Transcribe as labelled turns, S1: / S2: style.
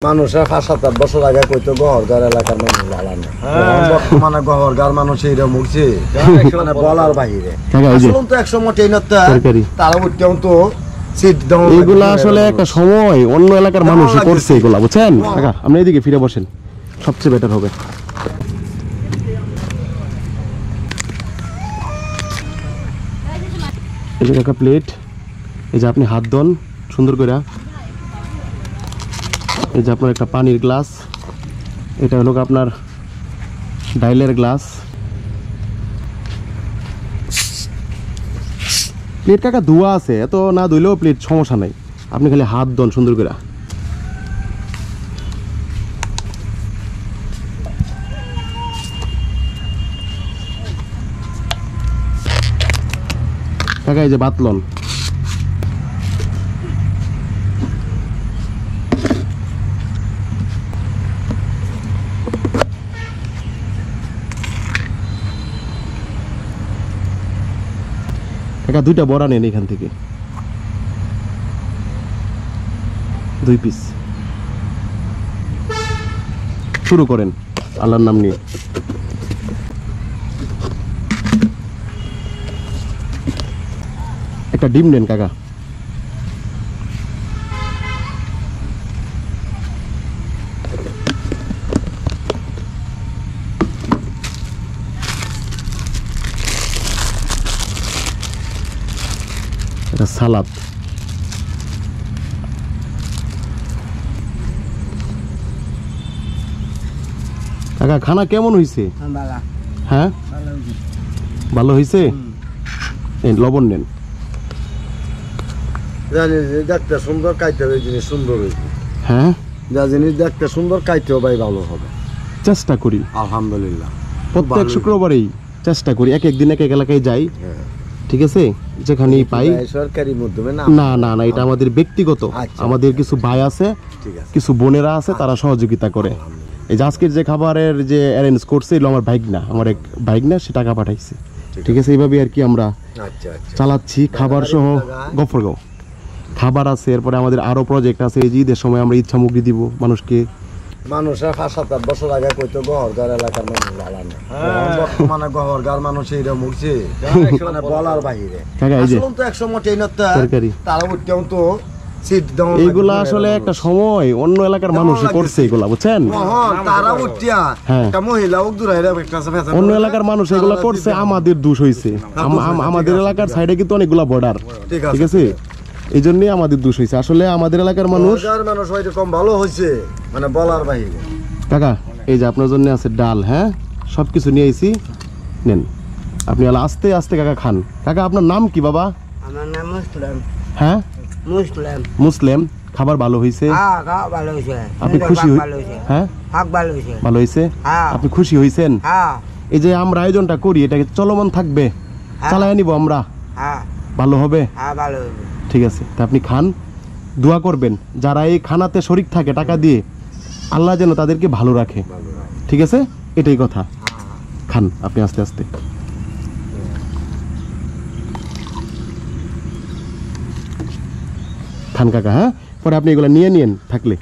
S1: মানুষের ৫-৭ বছর আগে কইতো গহরগার এলাকার মানুষ ভালো না, বর্তমানে গহরগার মানুষ এইটা মুখছে মানে বলার বাহিরে। আসলে তো একসময় ট্রেনটা তারা উঠতেও তো
S2: এইগুলা আসলে একটা সময় অন্য এলাকার মানুষ করছে এগুলা, বুঝছেন কাকা? আপনি এইদিকে ফিরে বসেন, সবচেয়ে বেটার হবে। এই যে কাকা প্লেট, এই যে আপনি হাত ধন সুন্দর করে, এই যে আপনার একটা পানির গ্লাস, এটা হলো আপনার ডাইলের গ্লাস। প্লেট কাকা ধোয়া আছে, এত না ধুইলেও প্লেট সমস্যা নাই, আপনি খালি হাত ধন সুন্দর করে। কাকা এই যে বাতলন, কাকা দুইটা বড়া নেন এখান থেকে, 2 পিস। শুরু করেন আল্লাহর নাম নিয়ে। একটা ডিম নেন কাকা, একটা সালাদ, কাকা খানা কেমন হয়েছে? হ্যাঁ ভালো হয়েছে। লবণ নেন।
S1: জানি দেখতে সুন্দর খাইতে হবে, জিনিস সুন্দর হয়েছে।
S2: হ্যাঁ
S1: যা জিনিস দেখতে সুন্দর খাইতেও ভাই ভালো হবে,
S2: চেষ্টা করি
S1: আলহামদুলিল্লাহ।
S2: প্রত্যেক শুক্রবারেই চেষ্টা করি, এক একদিন এক এক এলাকায় যাই, ঠিক আছে, যেখানেই পাই।
S1: সরকারি মাধ্যমে
S2: না না না, এটা আমাদের ব্যক্তিগত। আমাদের কিছু ভাই আছে, কিছু বোনেরা আছে, তারা সহযোগিতা করে। এই যে আজকের যে খাবারের যে অ্যারেঞ্জ করছে, এগুলো আমার ভাইগনা, আমার এক ভাইগনা, সে টাকা পাঠাইছে, ঠিক আছে। এইভাবে আর কি আমরা চালাচ্ছি, খাবার সহ। গফরগাঁও খাবার আছে, এরপরে আমাদের আরো প্রজেক্ট আছে। এই যে ঈদের সময় আমরা ঈদ সামগ্রী দিব মানুষকে।
S1: মানুষের ৫-৭ বছর আগে কইতো গহরগার এলাকার মানুষ ভালো না, বর্তমানে গহরগার মানুষ এইটা মুখছে মানে বলার বাহিরে। আসলে তো একসময় ট্রেনটা তারা উঠতেও তো
S2: এইগুলা আসলে একটা সময় অন্য এলাকার মানুষ করছে এগুলা, বুঝছেন?
S1: তারা উঠিয়া একটা মহিলা
S2: অন্য এলাকার মানুষ এগুলা করছে, আমাদের দোষ হয়েছে। আমাদের এলাকার সাইডে কিন্তু অনেকগুলা বর্ডার, ঠিক আছে, এই জন্যই আমাদের দোষ হয়েছে। আসলে আমাদের এলাকার মানুষ
S1: কম ভালো হয়েছে মানে বলার বাহিরে।
S2: কাকা এই যে আপনার জন্য আছে ডাল, হ্যাঁ সবকিছু নিয়ে আইছি, নেন। আপনি আস্তে আস্তে কাকা খান। কাকা আপনার নাম কি বাবা?
S3: আমার নাম মুসলিম।
S2: হ্যাঁ
S3: মুসলিম।
S2: মুসলিম। খাবার ভালো হয়েছে? আপনি খুশি? হ্যাঁ ভালো হয়েছে। আপনি খুশি হয়েছেন? এই যে আমরা আয়োজনটা করি, এটাকে চলমান থাকবে, চালায় নিব আমরা, ভালো হবে? ঠিক আছে, তা আপনি খান, দোয়া করবেন যারা এই খানাতে শরিক থাকে টাকা দিয়ে, আল্লাহ যেন তাদেরকে ভালো রাখে, ঠিক আছে, এটাই কথা। খান আপনি আস্তে আস্তে। খান কাকা, হ্যাঁ পরে আপনি এগুলো নিয়ে নিন থাকলে।